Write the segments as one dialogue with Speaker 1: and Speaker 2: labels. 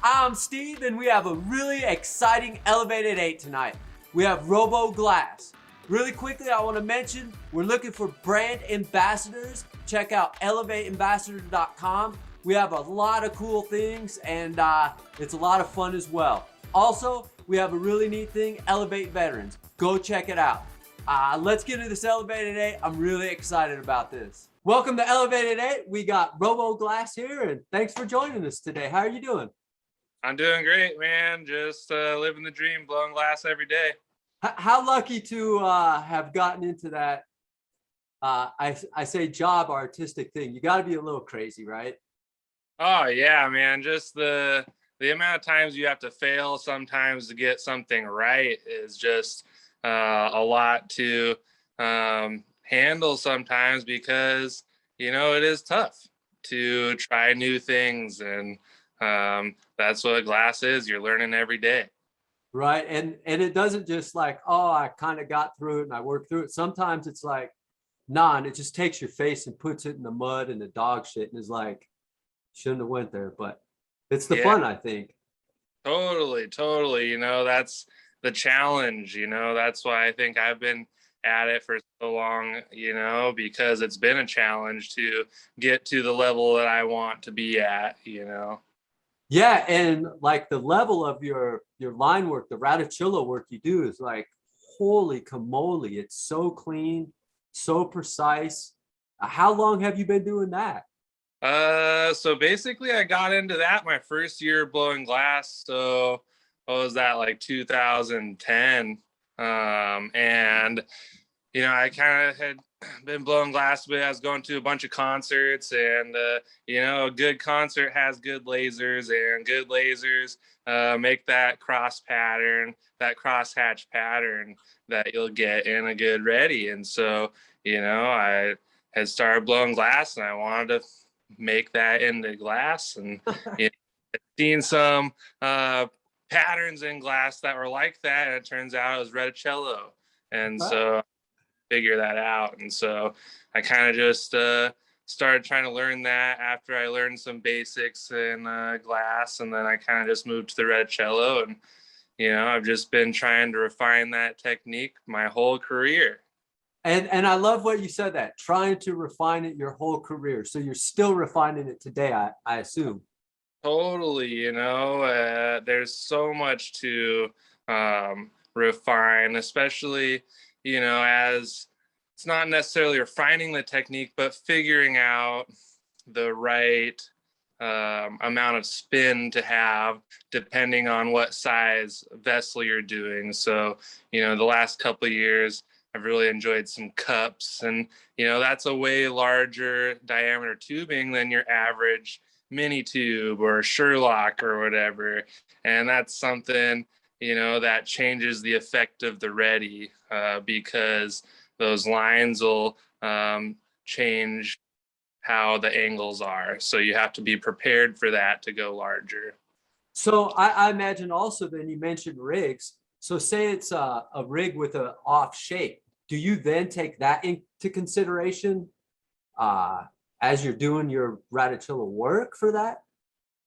Speaker 1: I'm Steve, and we have a really exciting Elev8 tonight. We have Roboglass. Really quickly, I want to mention we're looking for brand ambassadors. Check out Elev8ambassador.com. We have a lot of cool things, and it's a lot of fun as well. Also, we have a really neat thing, Elev8 Veterans. Go check it out. Let's get into this Elev8. I'm really excited about this. Welcome to Elev8. We got Roboglass here, and thanks for joining us today. How are you doing?
Speaker 2: I'm doing great, man. Just living the dream, blowing glass every day.
Speaker 1: How lucky to have gotten into that, I say job artistic thing. You got to be a little crazy, right?
Speaker 2: Oh yeah, man. Just the amount of times you have to fail sometimes to get something right is just a lot to handle sometimes, because it is tough to try new things, and that's what glass is. You're learning every day.
Speaker 1: Right. And it doesn't just like, oh, I kind of got through it and I worked through it. Sometimes it's like, nah, and it just takes your face and puts it in the mud and the dog shit and is like, shouldn't have went there. But it's the fun, I think.
Speaker 2: Totally. That's the challenge. That's why I think I've been at it for so long, because it's been a challenge to get to the level that I want to be at.
Speaker 1: Yeah, and like the level of your line work, the Radicillo work you do is like, holy camoli, it's so clean, so precise. How long have you been doing that?
Speaker 2: So basically I got into that my first year blowing glass. So what was that, like 2010? And I kind of had been blowing glass, but I was going to a bunch of concerts, and a good concert has good lasers, and good lasers make that cross pattern, that crosshatch pattern that you'll get in a good ready. And so I had started blowing glass, and I wanted to make that into glass, and seen some patterns in glass that were like that, and it turns out it was Reticello. And so figure that out. And so I kind of just started trying to learn that after I learned some basics in glass, and then I kind of just moved to the Reticello, and I've just been trying to refine that technique my whole career.
Speaker 1: And I love what you said, that trying to refine it your whole career. So you're still refining it today, I assume.
Speaker 2: Totally. There's so much to refine, especially as it's not necessarily refining the technique, but figuring out the right amount of spin to have depending on what size vessel you're doing. So, the last couple of years, I've really enjoyed some cups, and that's a way larger diameter tubing than your average mini tube or Sherlock or whatever. And that's something that changes the effect of the ready, because those lines will change how the angles are. So you have to be prepared for that to go larger.
Speaker 1: So I imagine also, then you mentioned rigs. So say it's a rig with an off shape. Do you then take that into consideration as you're doing your Radicillo work for that?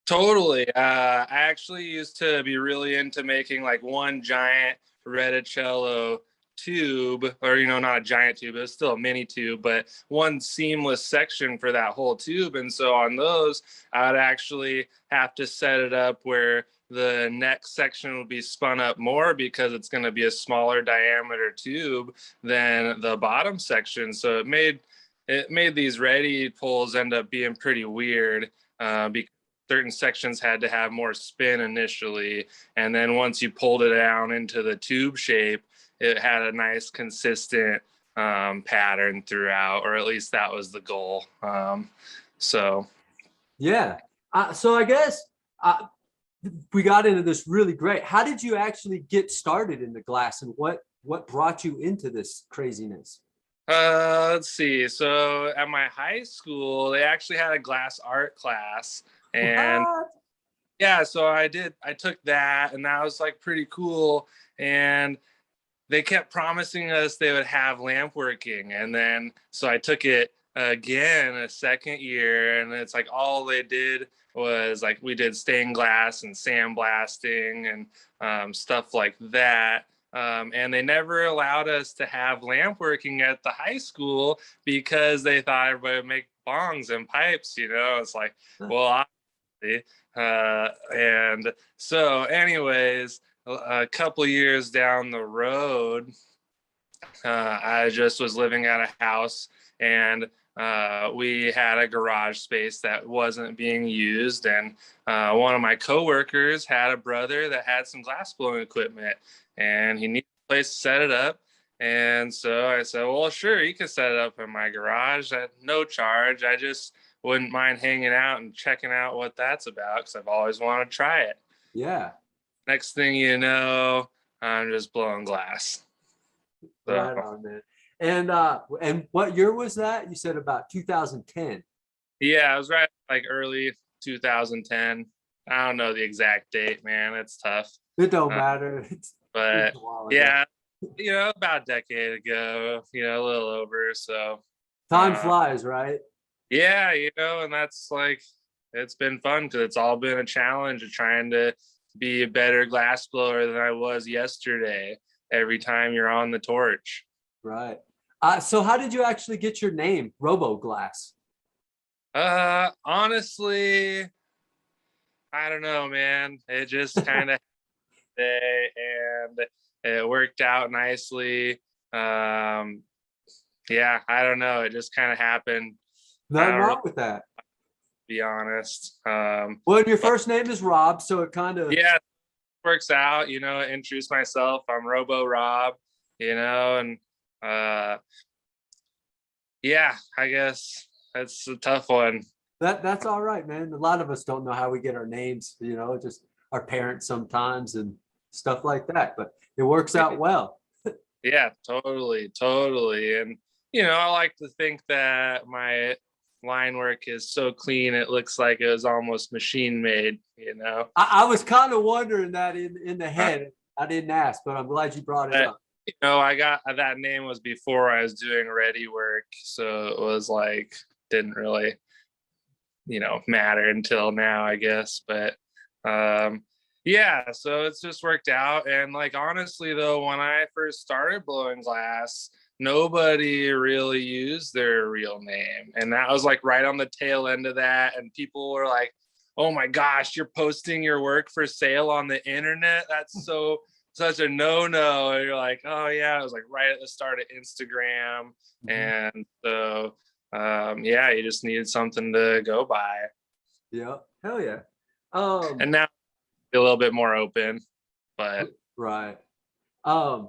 Speaker 2: Totally. I actually used to be really into making like one giant Reticello tube, or not a giant tube, it was still a mini tube, but one seamless section for that whole tube. And so on those, I would actually have to set it up where the next section would be spun up more, because it's going to be a smaller diameter tube than the bottom section. So it made these ready pulls end up being pretty weird, because certain sections had to have more spin initially, and then once you pulled it down into the tube shape, it had a nice consistent pattern throughout, or at least that was the goal.
Speaker 1: Yeah. So I guess we got into this really great. How did you actually get started in the glass, and what brought you into this craziness?
Speaker 2: Let's see. So at my high school, they actually had a glass art class, and
Speaker 1: What?
Speaker 2: yeah, so I took that, and that was like pretty cool. And they kept promising us they would have lamp working, and then so I took it again a second year, and it's like all they did was like we did stained glass and sandblasting and stuff like that. And they never allowed us to have lamp working at the high school because they thought everybody would make bongs and pipes. It's like, well, obviously. And so, anyways, a couple years down the road, I just was living at a house, and we had a garage space that wasn't being used. And one of my coworkers had a brother that had some glass blowing equipment, and he needed a place to set it up. And so I said, well, sure, you can set it up in my garage at no charge. I just wouldn't mind hanging out and checking out what that's about because I've always wanted to try it.
Speaker 1: Yeah.
Speaker 2: Next thing you know, I'm just blowing glass. So,
Speaker 1: Right on, man. And what year was that? You said about 2010.
Speaker 2: yeah, I was right like early 2010. I don't know the exact date, man. It's tough.
Speaker 1: It don't matter.
Speaker 2: But
Speaker 1: it's a while ago.
Speaker 2: yeah, about a decade ago, a little over. So
Speaker 1: Time flies, right?
Speaker 2: yeah, and that's like, it's been fun because it's all been a challenge of trying to be a better glass blower than I was yesterday every time you're on the torch.
Speaker 1: Right. So how did you actually get your name, Roboglass?
Speaker 2: Honestly, I don't know, man. It just kind of and it worked out nicely. Yeah, I don't know. It just kind of happened.
Speaker 1: Nothing wrong with that.
Speaker 2: Be honest.
Speaker 1: Well, your first name is Rob, so it kind of
Speaker 2: works out. Introduce myself. I'm Robo Rob. And yeah, I guess that's a tough one.
Speaker 1: That's all right, man. A lot of us don't know how we get our names. Just our parents sometimes and stuff like that. But it works out well.
Speaker 2: Yeah, totally. And I like to think that my line work is so clean it looks like it was almost machine made.
Speaker 1: I was kind of wondering that in the head. I didn't ask, but I'm glad you brought it up.
Speaker 2: I got that name was before I was doing ready work, so it was like didn't really matter until now, I guess. But yeah, so it's just worked out. And like honestly though, when I first started blowing glass, nobody really used their real name, and that was like right on the tail end of that. And people were like, oh my gosh, you're posting your work for sale on the internet? That's such a no-no. And you're like, oh yeah, it was like right at the start of Instagram. And so yeah, you just needed something to go by.
Speaker 1: Yeah, hell yeah.
Speaker 2: And now a little bit more open, but
Speaker 1: right. And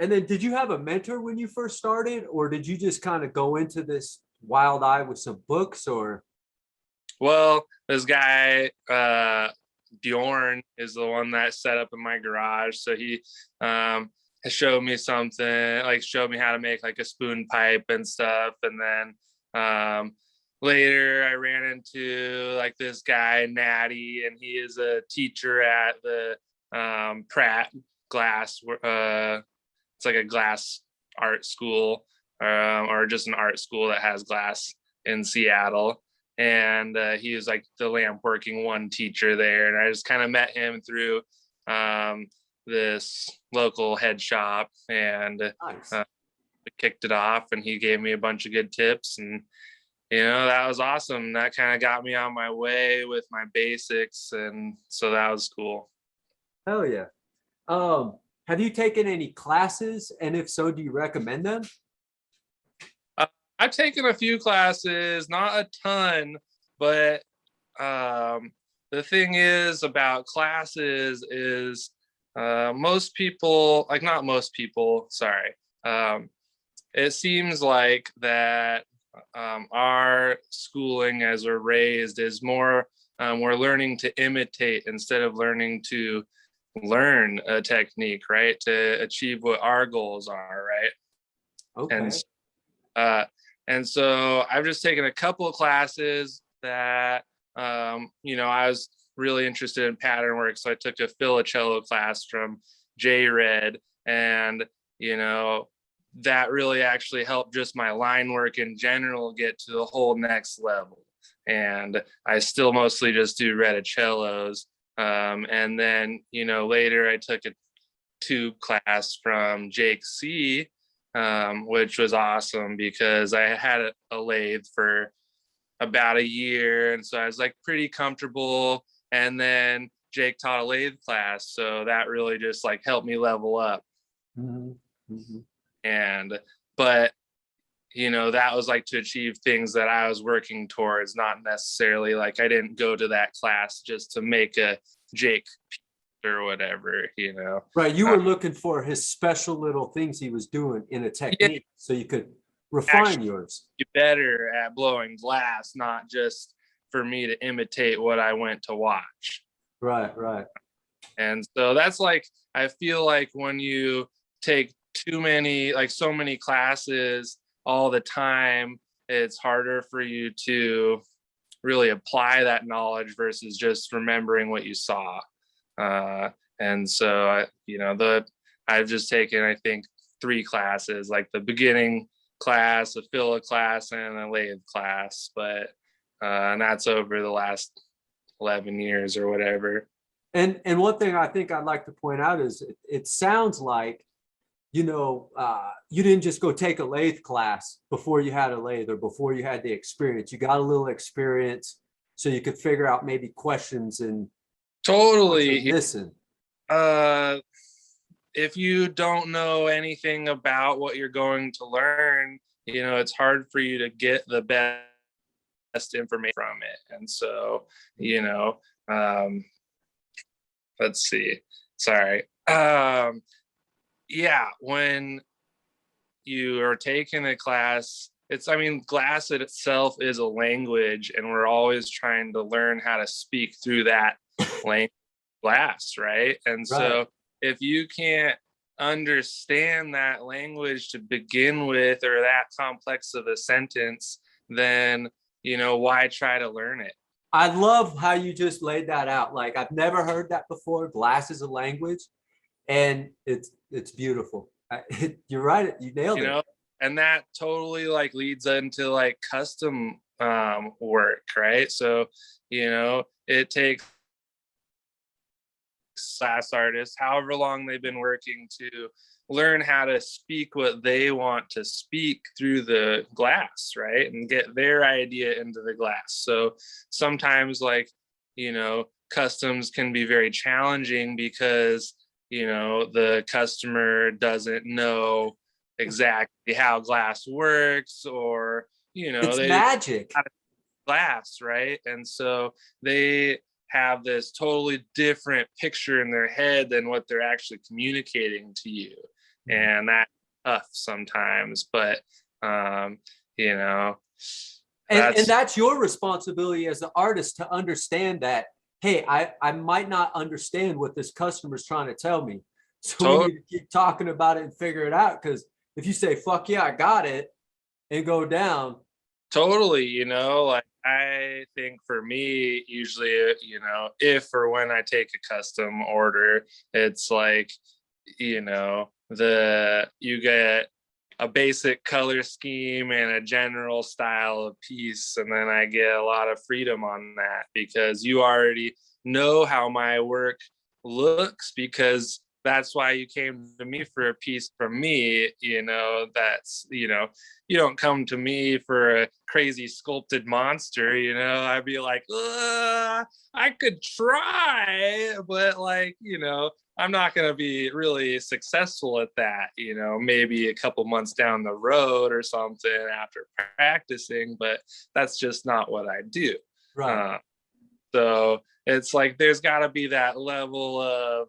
Speaker 1: then did you have a mentor when you first started, or did you just kind of go into this wild eye with some books? Or
Speaker 2: well, this guy Bjorn is the one that set up in my garage, so he has showed me something, like showed me how to make like a spoon pipe and stuff. And then later I ran into like this guy Natty, and he is a teacher at the Pratt glass, it's like a glass art school, or just an art school that has glass in Seattle. And he was like the lamp working one teacher there. And I just kind of met him through this local head shop, and
Speaker 1: nice.
Speaker 2: We kicked it off, and he gave me a bunch of good tips. And that was awesome. That kind of got me on my way with my basics, and so that was cool.
Speaker 1: Hell yeah. Have you taken any classes, and if so, do you recommend them?
Speaker 2: I've taken a few classes, not a ton, but the thing is about classes is most people, like not most people, sorry. It seems like that our schooling as we're raised is more, we're learning to imitate instead of learning to learn a technique, right? To achieve what our goals are, right?
Speaker 1: Okay.
Speaker 2: And so I've just taken a couple of classes that, I was really interested in pattern work. So I took a Filicello class from J Red, and, that really actually helped just my line work in general get to the whole next level. And I still mostly just do reticellos. And then, you know, later I took a tube class from Jake C, which was awesome because I had a lathe for about a year. And so I was like pretty comfortable. And then Jake taught a lathe class. So that really just like helped me level up.
Speaker 1: Mm-hmm. Mm-hmm.
Speaker 2: And, but, you know, that was like to achieve things that I was working towards, not necessarily like I didn't go to that class just to make a Jake or whatever, you know.
Speaker 1: Right. You were looking for his special little things he was doing in a technique, so you could refine yours.
Speaker 2: Be better at blowing glass, not just for me to imitate what I went to watch.
Speaker 1: Right, right.
Speaker 2: And so that's like, I feel like when you take too many, like so many classes all the time, it's harder for you to really apply that knowledge versus just remembering what you saw. And so, you know, I've just taken, I think, 3 classes, like the beginning class, a filler class, and a lathe class. But and that's over the last 11 years or whatever.
Speaker 1: And one thing I think I'd like to point out is it sounds like, you know, you didn't just go take a lathe class before you had a lathe or before you had the experience. You got a little experience so you could figure out maybe questions and
Speaker 2: totally
Speaker 1: listen.
Speaker 2: If you don't know anything about what you're going to learn, you know, it's hard for you to get the best information from it. And so, you know, let's see. Sorry. Yeah, when you are taking a class, I mean, glass itself is a language, and we're always trying to learn how to speak through that language, glass, right? And so if you can't understand that language to begin with, or that complex of a sentence, then, you know, why try to learn it?
Speaker 1: I love how you just laid that out. Like, I've never heard that before. Glass is a language, and it's beautiful. You're right. You nailed it.
Speaker 2: And that totally like leads into like custom work, right? So, you know, it takes glass artists however long they've been working to learn how to speak what they want to speak through the glass, right? And get their idea into the glass. So sometimes, like, you know, customs can be very challenging because, you know, the customer doesn't know exactly how glass works, or, you know,
Speaker 1: it's magic
Speaker 2: glass, right? And so they have this totally different picture in their head than what they're actually communicating to you. And that's tough sometimes, but you know,
Speaker 1: and that's your responsibility as the artist to understand that, hey, I might not understand what this customer's trying to tell me, so we need to keep talking about it and figure it out. Because if you say fuck yeah, I got it, and go down.
Speaker 2: Totally, you know, like I think for me, usually, you know, if or when I take a custom order, it's like, you know, you get a basic color scheme and a general style of piece, and then I get a lot of freedom on that because you already know how my work looks, because that's why you came to me for a piece from me. You know, that's, you know, you don't come to me for a crazy sculpted monster. You know, I'd be like, I could try, but like, you know, I'm not going to be really successful at that, you know, maybe a couple months down the road or something after practicing, but that's just not what I do.
Speaker 1: Right.
Speaker 2: So it's like, there's got to be that level of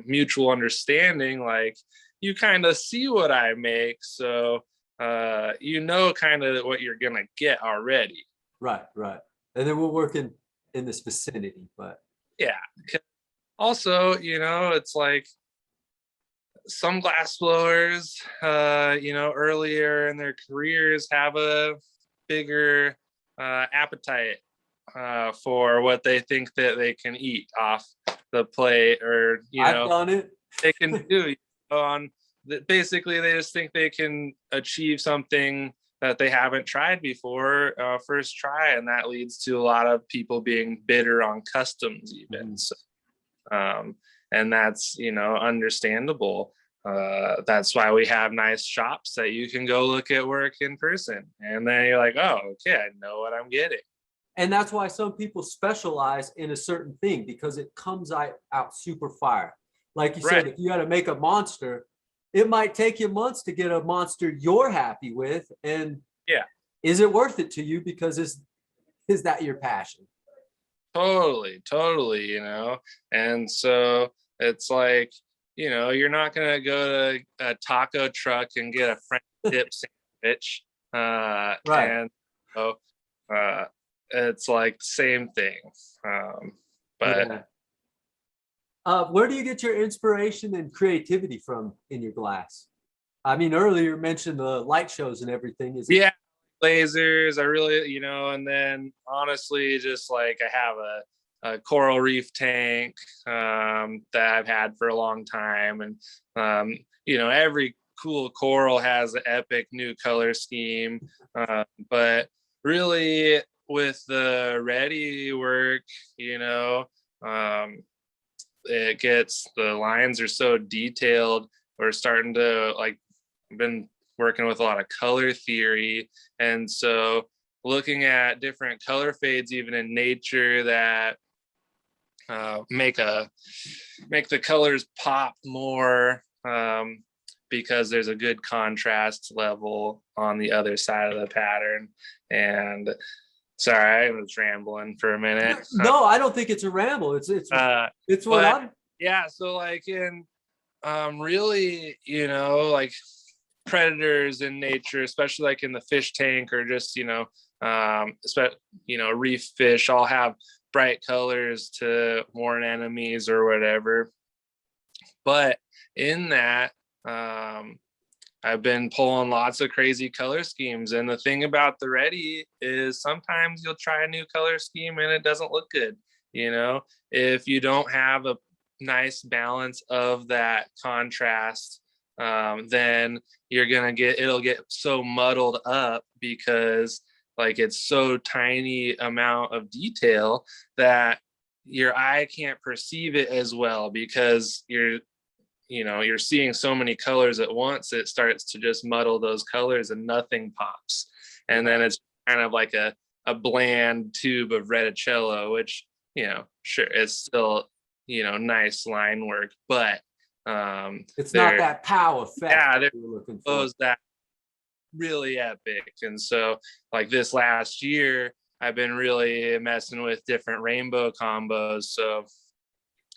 Speaker 2: mutual understanding. Like, you kind of see what I make, so you know kind of what you're going to get already.
Speaker 1: Right. And then we're working in this vicinity, but
Speaker 2: yeah. Also, you know, it's like some glass blowers, you know, earlier in their careers have a bigger appetite for what they think that they can eat off the plate, or, you know,
Speaker 1: I've done it.
Speaker 2: they can do, you know, basically they just think they can achieve something that they haven't tried before first try, and that leads to a lot of people being bitter on customs even. So and that's, you know, understandable. That's why we have nice shops that you can go look at work in person, and then you're like, oh, okay, I know what I'm getting.
Speaker 1: And that's why some people specialize in a certain thing, because it comes out super fire. Like you said, if you got to make a monster, it might take you months to get a monster you're happy with. And
Speaker 2: yeah,
Speaker 1: is it worth it to you? Because is that your passion?
Speaker 2: Totally, you know. And so it's like, you know, you're not gonna go to a taco truck and get a French dip sandwich.
Speaker 1: Right.
Speaker 2: And so it's like same thing. But
Speaker 1: Yeah. Where do you get your inspiration and creativity from in your glass? I mean, earlier you mentioned the light shows and everything. Is it?
Speaker 2: yeah, lasers, I really, you know. And then honestly, just like I have a coral reef tank that I've had for a long time. And you know, every cool coral has an epic new color scheme. But really with the ready work, you know, it gets, the lines are so detailed. We're starting to like, I've been working with a lot of color theory, and so looking at different color fades even in nature that make the colors pop more, because there's a good contrast level on the other side of the pattern. And sorry, I was rambling for a minute.
Speaker 1: No, I don't think it's a ramble. It's what I'm.
Speaker 2: Yeah, so like in really, you know, like predators in nature, especially like in the fish tank, or just, you know, you know, reef fish all have bright colors to warn enemies or whatever. But in that, I've been pulling lots of crazy color schemes. And the thing about the ready is sometimes you'll try a new color scheme and it doesn't look good. You know, if you don't have a nice balance of that contrast, then you're gonna it'll get so muddled up, because like it's so tiny amount of detail that your eye can't perceive it as well, because you're seeing so many colors at once. It starts to just muddle those colors and nothing pops. And then it's kind of like a bland tube of reticello, which, you know, sure, it's still, you know, nice line work, but
Speaker 1: it's not that pow effect.
Speaker 2: Yeah,
Speaker 1: that
Speaker 2: they're looking for that really epic. And so like this last year I've been really messing with different rainbow combos. So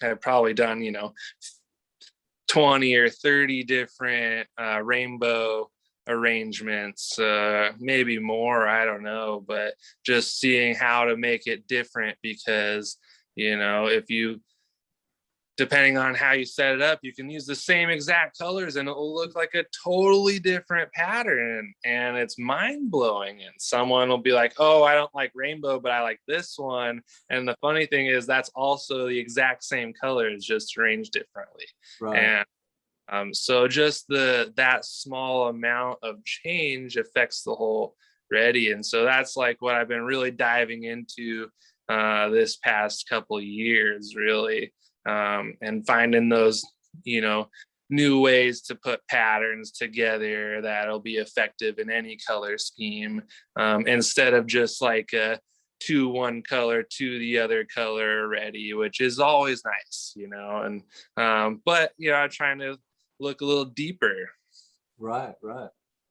Speaker 2: I've probably done, you know, 20 or 30 different rainbow arrangements, maybe more, I don't know, but just seeing how to make it different, because, you know, if you, depending on how you set it up, you can use the same exact colors and it will look like a totally different pattern. And it's mind blowing. And someone will be like, oh, I don't like rainbow, but I like this one. And the funny thing is that's also the exact same colors, just arranged differently. Right. And so just that small amount of change affects the whole ready. And so that's like what I've been really diving into this past couple years, really. And finding those, you know, new ways to put patterns together that'll be effective in any color scheme, instead of just like a 2 one color to the other color already, which is always nice, you know. And but you know, I'm trying to look a little deeper.
Speaker 1: Right,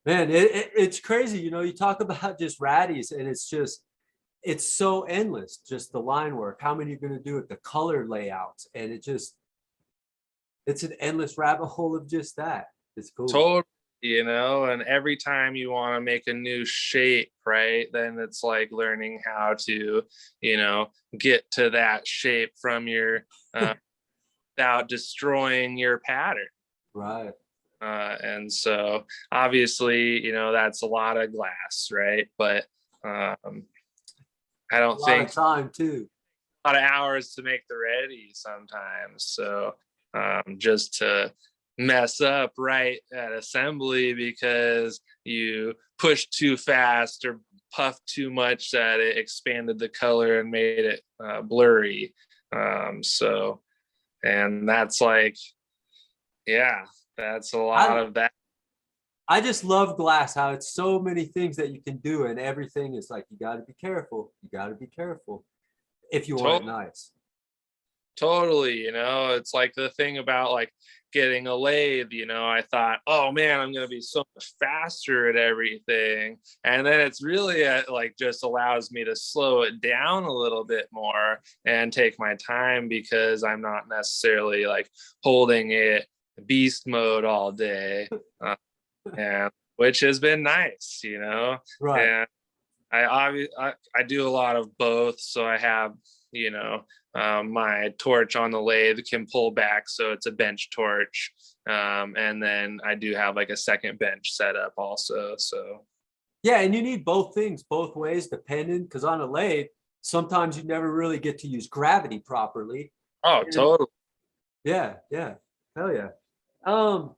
Speaker 1: man. It's crazy, you know. You talk about just raddies, and it's so endless, just the line work, how many you're going to do it, the color layouts, and it's an endless rabbit hole of just that. It's cool.
Speaker 2: Totally, you know. And every time you want to make a new shape, right, then it's like learning how to, you know, get to that shape from your without destroying your pattern.
Speaker 1: Right.
Speaker 2: And so obviously, you know, that's a lot of glass, right? But I don't think
Speaker 1: a lot of time too.
Speaker 2: A lot of hours to make the ready sometimes. So just to mess up right at assembly because you pushed too fast or puffed too much that it expanded the color and made it blurry. So, and that's like, yeah, that's a lot
Speaker 1: I
Speaker 2: of that.
Speaker 1: I just love glass, how it's so many things that you can do, and everything is like you got to be careful. You got to be careful if you want it nice.
Speaker 2: Totally, it's like the thing about like getting a lathe, I thought, oh man, I'm gonna be so much faster at everything. And then it's really like just allows me to slow it down a little bit more and take my time because I'm not necessarily like holding it beast mode all day. And which has been nice,
Speaker 1: Right.
Speaker 2: and I do a lot of both. So I have, my torch on the lathe can pull back, so it's a bench torch. And then I do have like a second bench set up also. So
Speaker 1: Yeah, and you need both things both ways, depending, because on a lathe, sometimes you never really get to use gravity properly.
Speaker 2: oh,
Speaker 1: And
Speaker 2: totally.
Speaker 1: yeah, yeah, hell yeah. Um,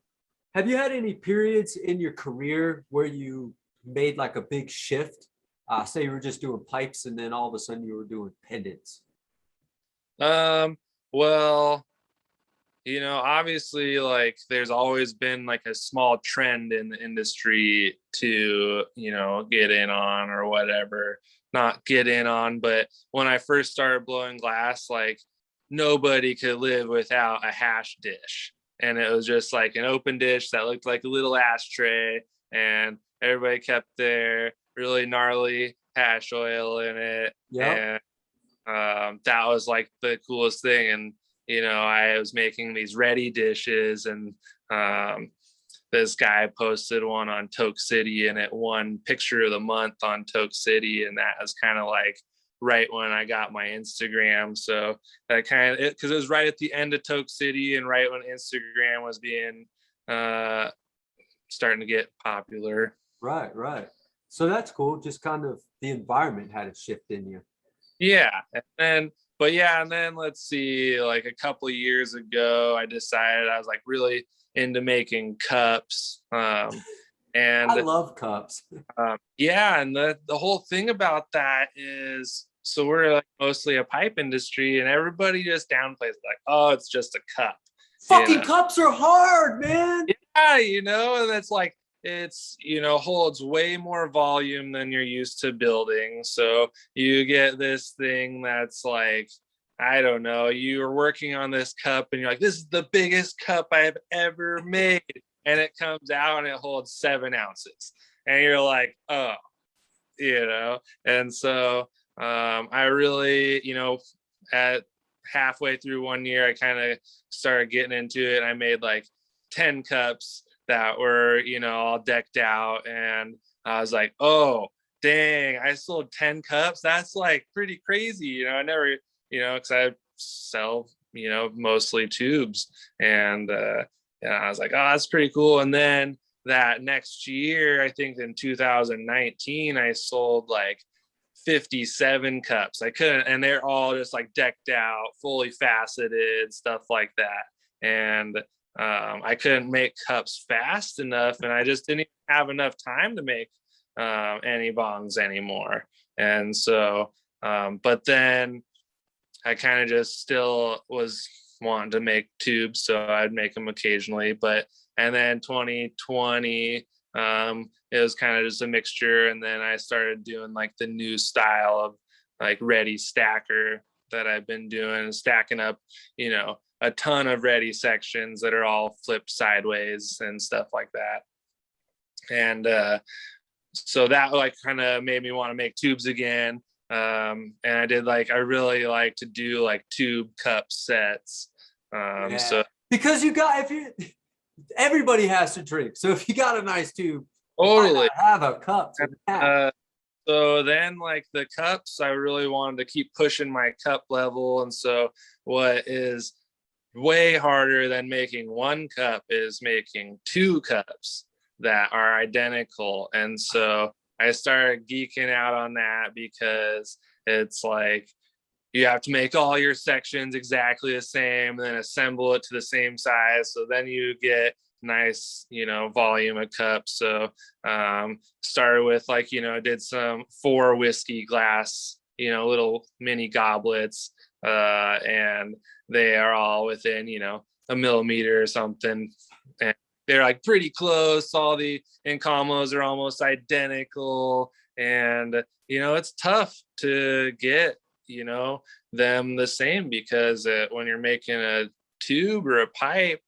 Speaker 1: have you had any periods in your career where you made like a big shift? Say you were just doing pipes, and then all of a sudden you were doing pendants.
Speaker 2: Well, obviously, like there's always been like a small trend in the industry to, get in on or whatever. Not get in on, but when I first started blowing glass, like nobody could live without a hash dish. And it was just like an open dish that looked like a little ashtray, and everybody kept their really gnarly hash oil in it.
Speaker 1: Yep.
Speaker 2: And that was like the coolest thing. And I was making these ready dishes, and this guy posted one on Toke City, and it won Picture of the Month on Toke City, and that was kind of like right when I got my Instagram. So that kind of because it was right at the end of Toke City and right when Instagram was being uh, starting to get popular.
Speaker 1: Right, right. So that's cool. Just kind of the environment had a shift in you.
Speaker 2: Yeah, and then let's see, like a couple of years ago, I decided I was like really into making cups.
Speaker 1: I
Speaker 2: And
Speaker 1: love cups.
Speaker 2: yeah, and the whole thing about that is, so we're like mostly a pipe industry, and everybody just downplays it, like, oh, it's just a cup, you
Speaker 1: Fucking
Speaker 2: know.
Speaker 1: cups are hard, man.
Speaker 2: Yeah, and it's like it's holds way more volume than you're used to building. So you get this thing that's like, I don't know, you're working on this cup and you're like, this is the biggest cup I've ever made. And it comes out and it holds 7 ounces. And you're like, oh, and so I really, at halfway through one year, I kind of started getting into it. I made like 10 cups that were, all decked out. And I was like, oh, dang, I sold 10 cups. That's like pretty crazy. I never, because I sell, mostly tubes. And I was like, oh, that's pretty cool. And then that next year, I think in 2019, I sold like 57 cups. I couldn't, and they're all just like decked out, fully faceted, stuff like that. And I couldn't make cups fast enough, and I just didn't have enough time to make any bongs anymore. And so, but then I kind of just still was wanting to make tubes, so I'd make them occasionally. And then 2020, it was kind of just a mixture. And then I started doing like the new style of like ready stacker that I've been doing, stacking up, a ton of ready sections that are all flipped sideways and stuff like that. And so that like kind of made me want to make tubes again. And I really like to do like tube cup sets.
Speaker 1: Yeah.
Speaker 2: So
Speaker 1: because everybody has to drink. So if you got a nice tube,
Speaker 2: totally
Speaker 1: have a cup to have.
Speaker 2: So then like the cups, I really wanted to keep pushing my cup level. And so what is way harder than making one cup is making two cups that are identical. And so I started geeking out on that because it's like you have to make all your sections exactly the same and then assemble it to the same size. So then you get nice, volume of cups. So started with like, did some 4 whiskey glass, little mini goblets, and they are all within, a millimeter or something. And they're like pretty close. All the Incomos are almost identical. And, it's tough to get, them the same, because when you're making a tube or a pipe,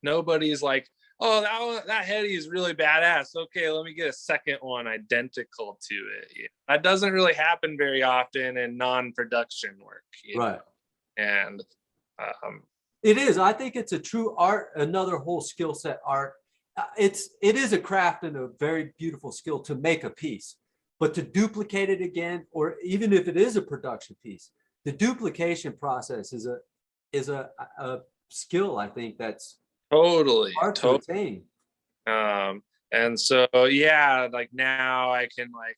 Speaker 2: nobody's like, oh, that heady is really badass. Okay, let me get a second one identical to it. That doesn't really happen very often in non-production work.
Speaker 1: Right.
Speaker 2: And
Speaker 1: it is. I think it's a true art, another whole skill set art. It is a craft and a very beautiful skill to make a piece, but to duplicate it again, or even if it is a production piece, the duplication process is a skill, I think, that's
Speaker 2: totally
Speaker 1: hard to attain.
Speaker 2: And so like now I can like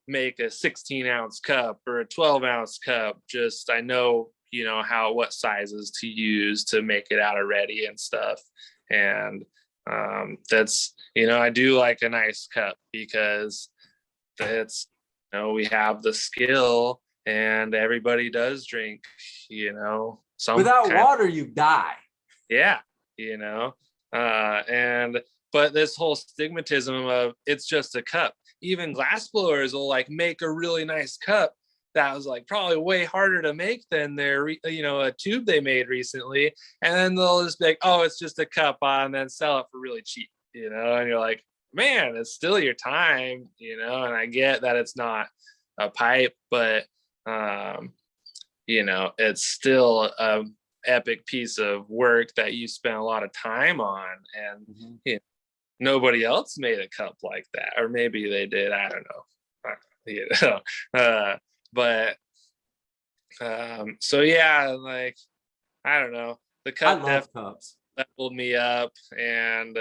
Speaker 2: make a 16-ounce cup or a 12-ounce cup. Just I know what sizes to use to make it out of ready and stuff. And that's I do like a nice cup, because it's we have the skill, and everybody does drink some
Speaker 1: without water you die.
Speaker 2: Yeah. And but this whole stigmatism of it's just a cup. Even glass blowers will like make a really nice cup that was like probably way harder to make than their a tube they made recently, and then they'll just be like, oh, it's just a cup, and then sell it for really cheap, and you're like, man, it's still your time, and I get that it's not a pipe, but it's still a epic piece of work that you spent a lot of time on. And nobody else made a cup like that, or maybe they did, I don't know. But so yeah, like I don't know, the cup definitely leveled me up. And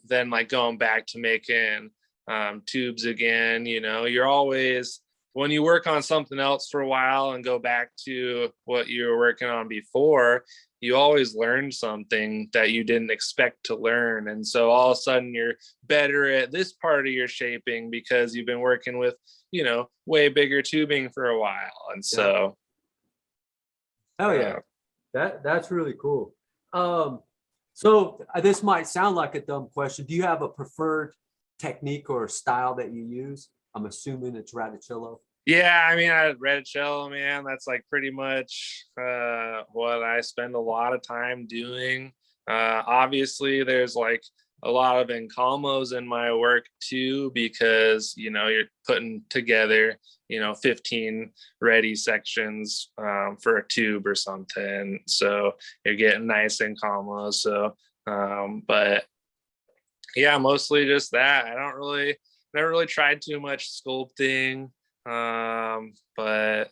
Speaker 2: then like going back to making tubes again, you're always, when you work on something else for a while and go back to what you were working on before, you always learn something that you didn't expect to learn. And so all of a sudden you're better at this part of your shaping because you've been working with, way bigger tubing for a while. And so.
Speaker 1: Oh yeah. That's really cool. So this might sound like a dumb question. Do you have a preferred technique or style that you use? I'm assuming it's Radichello.
Speaker 2: Yeah, I mean, Radichello, man, that's like pretty much what I spend a lot of time doing. Obviously, there's like a lot of Encalmos in my work too, because, you're putting together, 15 ready sections for a tube or something. So you're getting nice Encalmos. So, but yeah, mostly just that. Never really tried too much sculpting, but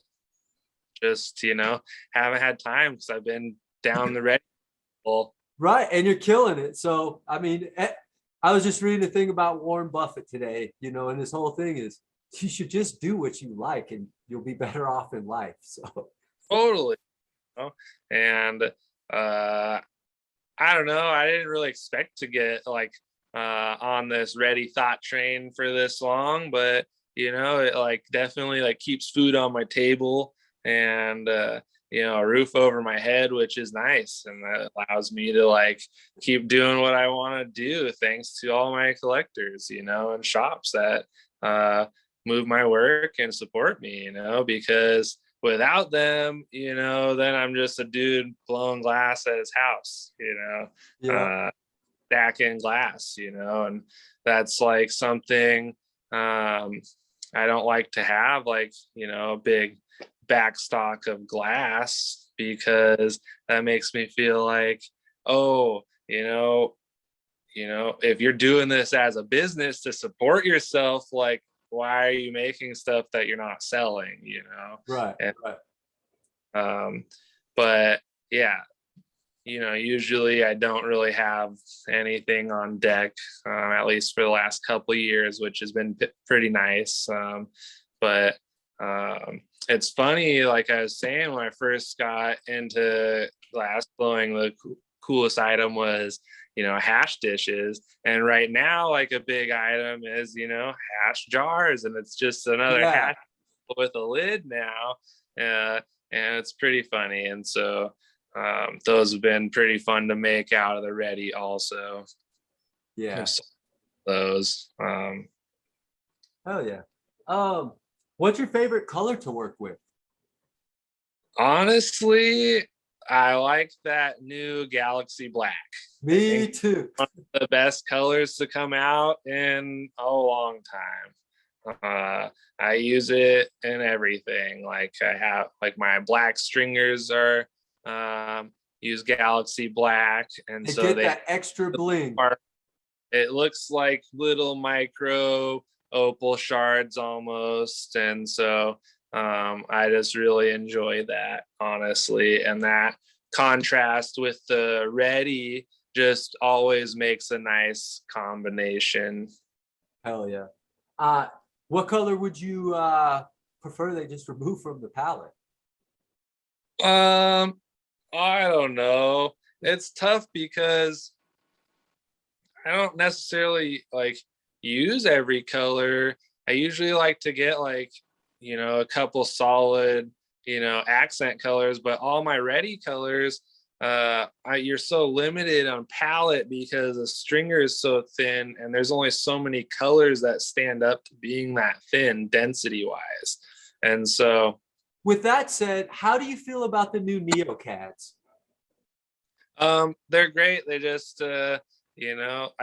Speaker 2: just haven't had time because I've been down the red.
Speaker 1: Right, and you're killing it. So I mean, I was just reading a thing about Warren Buffett today, and this whole thing is you should just do what you like and you'll be better off in life. So
Speaker 2: totally. And I don't know, I didn't really expect to get like on this ready thought train for this long, but it like definitely like keeps food on my table and a roof over my head, which is nice, and that allows me to like keep doing what I want to do, thanks to all my collectors and shops that move my work and support me, because without them, then I'm just a dude blowing glass at his house, stacking glass, and that's like something I don't like to have, like, a big backstock of glass, because that makes me feel like, oh, if you're doing this as a business to support yourself, like, why are you making stuff that you're not selling,
Speaker 1: Right.
Speaker 2: But yeah, usually I don't really have anything on deck, at least for the last couple of years, which has been pretty nice. But It's funny, like I was saying, when I first got into glass blowing, the coolest item was, hash dishes. And right now, like a big item is, hash jars, and it's just another
Speaker 1: Yeah.
Speaker 2: hash with a lid now. And it's pretty funny. And so those have been pretty fun to make out of the ready also.
Speaker 1: Yeah.
Speaker 2: Those.
Speaker 1: Hell yeah. What's your favorite color to work with?
Speaker 2: Honestly, I like that new Galaxy Black.
Speaker 1: Me too.
Speaker 2: One of the best colors to come out in a long time. I use it in everything. Like I have, like my black stringers are use Galaxy Black, and
Speaker 1: They
Speaker 2: so
Speaker 1: get
Speaker 2: they
Speaker 1: that extra bling.
Speaker 2: it looks like little micro opal shards almost, and so I just really enjoy that, honestly. And that contrast with the ready just always makes a nice combination.
Speaker 1: Hell yeah. What color would you prefer they just remove from the palette?
Speaker 2: I don't know. It's tough because I don't necessarily like use every color. I usually like to get like, a couple solid, accent colors, but all my ready colors, you're so limited on palette because the stringer is so thin and there's only so many colors that stand up to being that thin density wise. And so
Speaker 1: With that said, how do you feel about the new NeoCads?
Speaker 2: they're great. They just I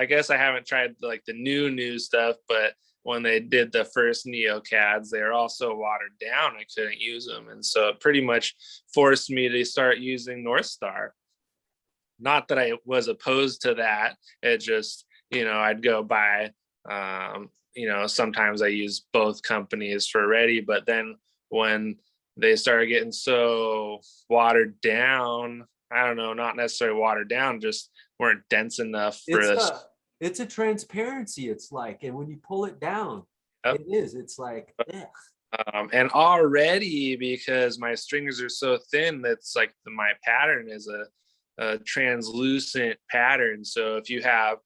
Speaker 2: guess I haven't tried like the new stuff, but when they did the first NeoCads, they were also watered down. I couldn't use them, and so it pretty much forced me to start using North Star. Not that I was opposed to that. It just, I'd go buy sometimes I use both companies for ready, but then when they started getting so watered down, I don't know, not necessarily watered down, just weren't dense enough for this.
Speaker 1: It's a transparency, it's like, and when you pull it down,
Speaker 2: Yep.
Speaker 1: it's like, yeah.
Speaker 2: And already, because my stringers are so thin, that's like my pattern is a translucent pattern. So if you have,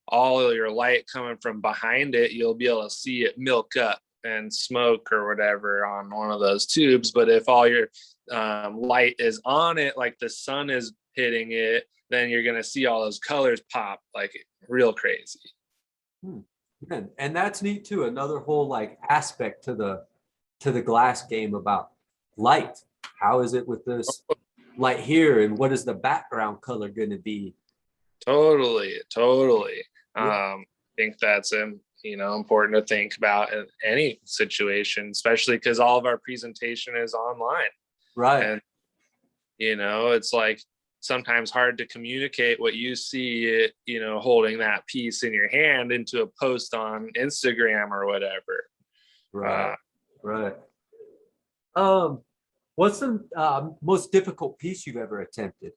Speaker 2: all of your light coming from behind it, you'll be able to see it milk up and smoke or whatever on one of those tubes. But if all your light is on it, like the sun is hitting it, then you're going to see all those colors pop like real crazy.
Speaker 1: And that's neat too. Another whole like aspect to the glass game about light. How is it with this light here, and what is the background color going to be?
Speaker 2: Totally.
Speaker 1: Yeah.
Speaker 2: I think that's important to think about in any situation, especially because all of our presentation is online.
Speaker 1: Right.
Speaker 2: And it's like sometimes hard to communicate what you see holding that piece in your hand into a post on Instagram or whatever.
Speaker 1: Right. What's the most difficult piece you've ever attempted?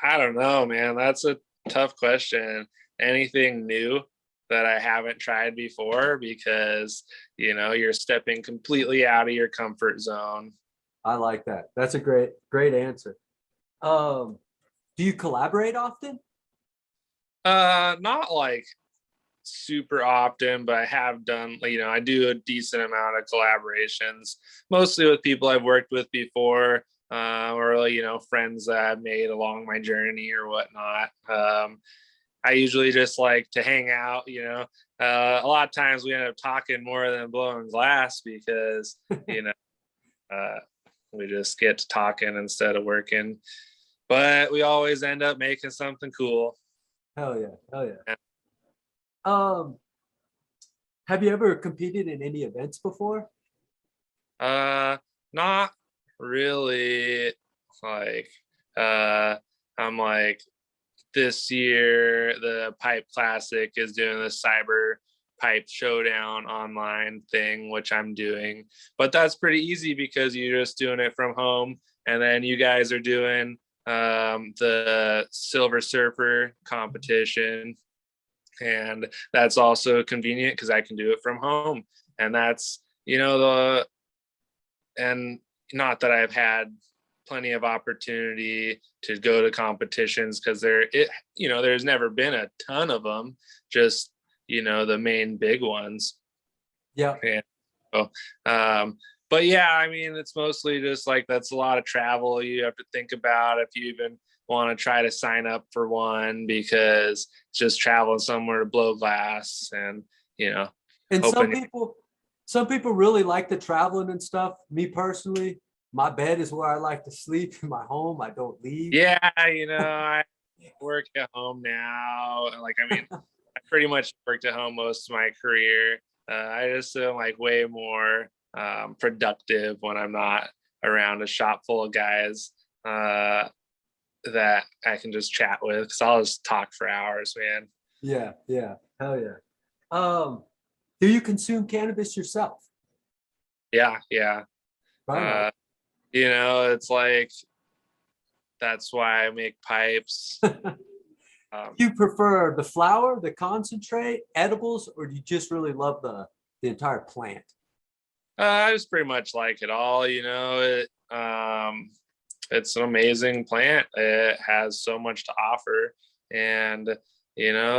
Speaker 2: I don't know, man. That's a tough question. Anything new that I haven't tried before, because you're stepping completely out of your comfort zone.
Speaker 1: I like that. That's a great answer. Do you collaborate often?
Speaker 2: Not like super often, but I have done, I do a decent amount of collaborations, mostly with people I've worked with before, or friends that I've made along my journey or whatnot. I usually just like to hang out. A lot of times we end up talking more than blowing glass because we just get to talking instead of working, but we always end up making something cool.
Speaker 1: Hell yeah. Have you ever competed in any events before?
Speaker 2: Not really. Like I'm like, this year the Pipe Classic is doing the Cyber Pipe Showdown online thing, which I'm doing, but that's pretty easy because you're just doing it from home. And then you guys are doing the Silver Surfer competition, and that's also convenient because I can do it from home. And that's, the and not that I've had plenty of opportunity to go to competitions because there's never been a ton of them, just the main big ones.
Speaker 1: Yeah.
Speaker 2: And so, but yeah, I mean, it's mostly just like that's a lot of travel you have to think about if you even want to try to sign up for one, because it's just traveling somewhere to blow glass and
Speaker 1: And
Speaker 2: hoping.
Speaker 1: some people really like the traveling and stuff. Me personally, my bed is where I like to sleep in my home. I don't leave.
Speaker 2: Yeah, I work at home now. Like, I mean, I pretty much worked at home most of my career. I just am like way more productive when I'm not around a shop full of guys that I can just chat with, because I'll just talk for hours, man.
Speaker 1: Yeah, yeah, hell yeah. Do you consume cannabis yourself?
Speaker 2: Yeah, yeah.
Speaker 1: Right on.
Speaker 2: It's like that's why I make pipes.
Speaker 1: Do you prefer the flower, the concentrate, edibles, or do you just really love the entire plant?
Speaker 2: I just pretty much like it all. It's an amazing plant. It has so much to offer, and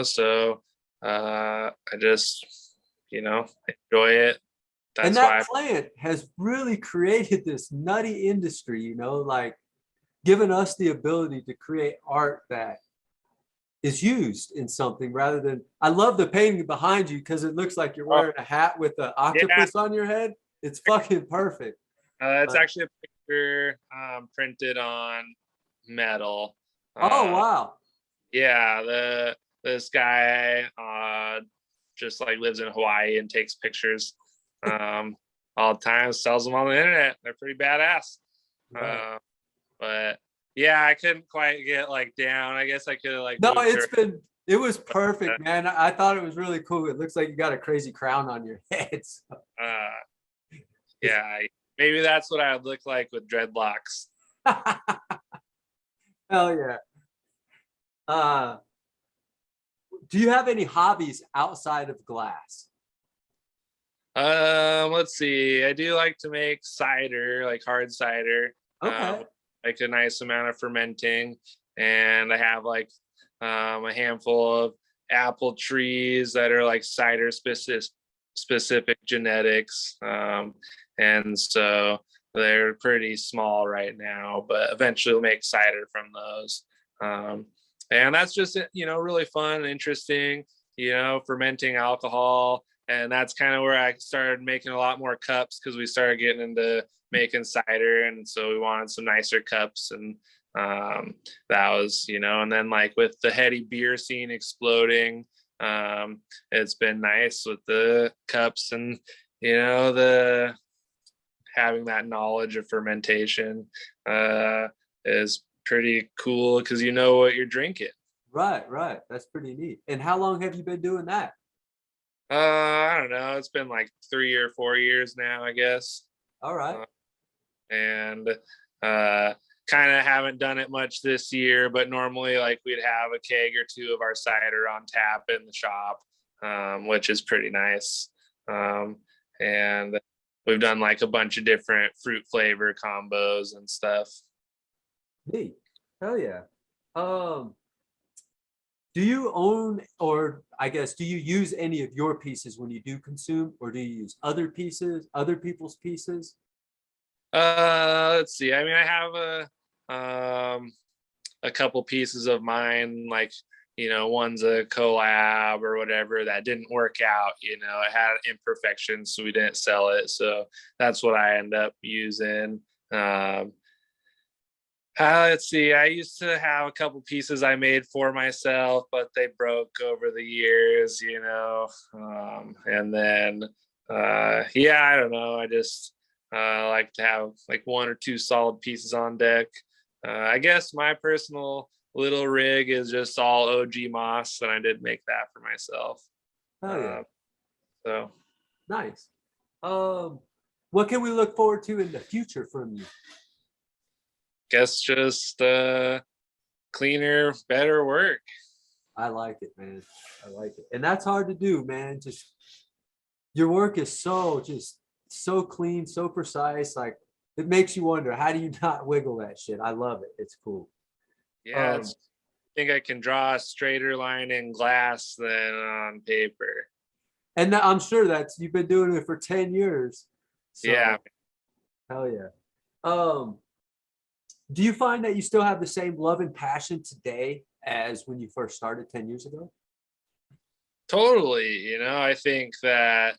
Speaker 2: so I just enjoy it.
Speaker 1: And
Speaker 2: That's
Speaker 1: that
Speaker 2: why.
Speaker 1: plant has really created this nutty industry, like giving us the ability to create art that is used in something rather than. I love the painting behind you because it looks like you're
Speaker 2: Oh,
Speaker 1: wearing a hat with an
Speaker 2: yeah,
Speaker 1: octopus on your head. It's fucking perfect.
Speaker 2: it's
Speaker 1: But,
Speaker 2: actually a picture printed on metal.
Speaker 1: oh
Speaker 2: Uh,
Speaker 1: wow.
Speaker 2: yeah, this guy just like lives in Hawaii and takes pictures all the time, sells them on the internet. They're pretty badass.
Speaker 1: Right.
Speaker 2: But yeah, I couldn't quite get like down. I guess I could have like
Speaker 1: No,
Speaker 2: moved her.
Speaker 1: it was
Speaker 2: Uh,
Speaker 1: perfect, man. I thought it was really cool. It looks like you got a crazy crown on your head. So
Speaker 2: yeah, maybe that's what I would look like with dreadlocks.
Speaker 1: hell yeah. Uh, do you have any hobbies outside of glass?
Speaker 2: Let's see. I do like to make cider, like hard cider.
Speaker 1: Okay.
Speaker 2: Like a nice amount of fermenting, and I have like a handful of apple trees that are like cider specific genetics, and so they're pretty small right now, but eventually we'll make cider from those. And that's just really fun and interesting, fermenting alcohol. And that's kind of where I started making a lot more cups, because we started getting into making cider, and so we wanted some nicer cups. And that was and then like with the heady beer scene exploding, it's been nice with the cups, and the having that knowledge of fermentation is pretty cool, because you know what you're drinking.
Speaker 1: Right, right. That's pretty neat. And how long have you been doing that?
Speaker 2: I don't know, it's been like 3 or 4 years now, I guess.
Speaker 1: All right.
Speaker 2: And kind of haven't done it much this year, but normally like we'd have a keg or two of our cider on tap in the shop, which is pretty nice. And we've done like a bunch of different fruit flavor combos and stuff.
Speaker 1: Neat. Hell yeah. Do you own, or I guess, do you use any of your pieces when you do consume, or do you use other pieces, other people's pieces?
Speaker 2: Let's see. I mean, I have a couple pieces of mine, like one's a collab or whatever that didn't work out. It had imperfections, so we didn't sell it. So that's what I end up using. Let's see. I used to have a couple pieces I made for myself, but they broke over the years, and then, yeah, I don't know. I just like to have like one or two solid pieces on deck. I guess my personal little rig is just all OG moss, and I did make that for myself.
Speaker 1: Oh yeah.
Speaker 2: So
Speaker 1: Nice. What can we look forward to in the future from you?
Speaker 2: guess just cleaner, better work.
Speaker 1: I like it, man. I like it. And that's hard to do, man. Just your work is just so clean, so precise. Like it makes you wonder, how do you not wiggle that shit? I love it. It's cool.
Speaker 2: Yeah, I think I can draw a straighter line in glass than on paper.
Speaker 1: And I'm sure that's you've been doing it for 10 years. So,
Speaker 2: Yeah.
Speaker 1: Hell yeah. Do you find that you still have the same love and passion today as when you first started 10 years ago?
Speaker 2: Totally. I think that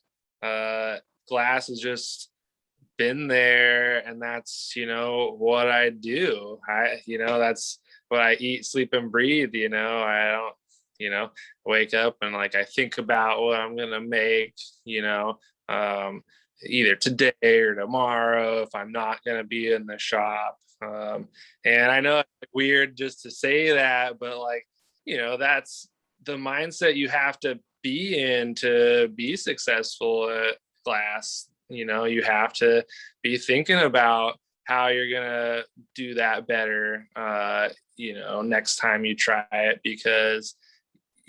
Speaker 2: glass has just been there, and that's what I do. That's what I eat, sleep, and breathe. I don't wake up and like I think about what I'm gonna make, either today or tomorrow if I'm not gonna be in the shop. And I know it's weird just to say that, but that's the mindset you have to be in to be successful at glass. You have to be thinking about how you're gonna do that better next time you try it, because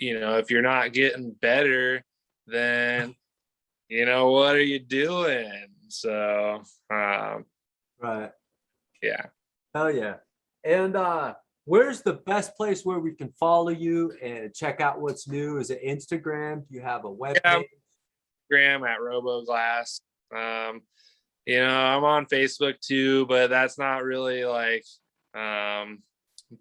Speaker 2: if you're not getting better, then what are you doing? So
Speaker 1: right.
Speaker 2: Yeah.
Speaker 1: Hell yeah. And where's the best place where we can follow you and check out what's new? Is it Instagram? Do you have a web page?
Speaker 2: Instagram at Roboglass. I'm on Facebook too, but that's not really like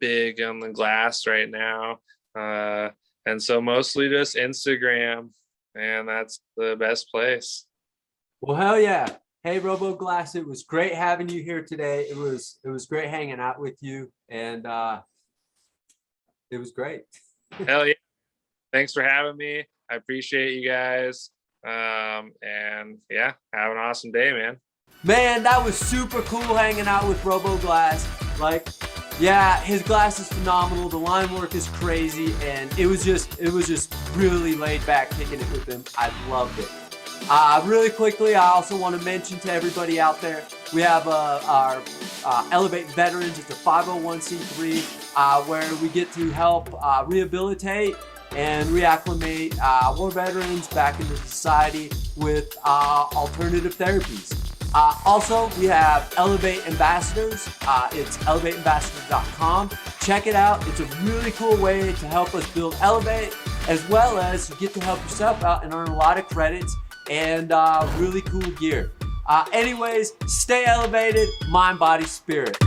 Speaker 2: big on the glass right now. And so mostly just Instagram, and that's the best place.
Speaker 1: Well, hell yeah. Hey, Roboglass, it was great having you here today. It was great hanging out with you, and it was great.
Speaker 2: Hell yeah. Thanks for having me. I appreciate you guys. And yeah, have an awesome day, man.
Speaker 1: Man, that was super cool hanging out with Roboglass. Like, yeah, his glass is phenomenal. The line work is crazy, and it was just really laid back kicking it with him. I loved it. Really quickly, I also want to mention to everybody out there, we have our Elev8 Veterans. It's a 501c3 where we get to help rehabilitate and reacclimate war veterans back into society with alternative therapies. Also, we have Elev8 Ambassadors. It's elev8ambassadors.com. Check it out. It's a really cool way to help us build Elev8, as well as you get to help yourself out and earn a lot of credits and really cool gear. Anyways, stay elevated, mind, body, spirit.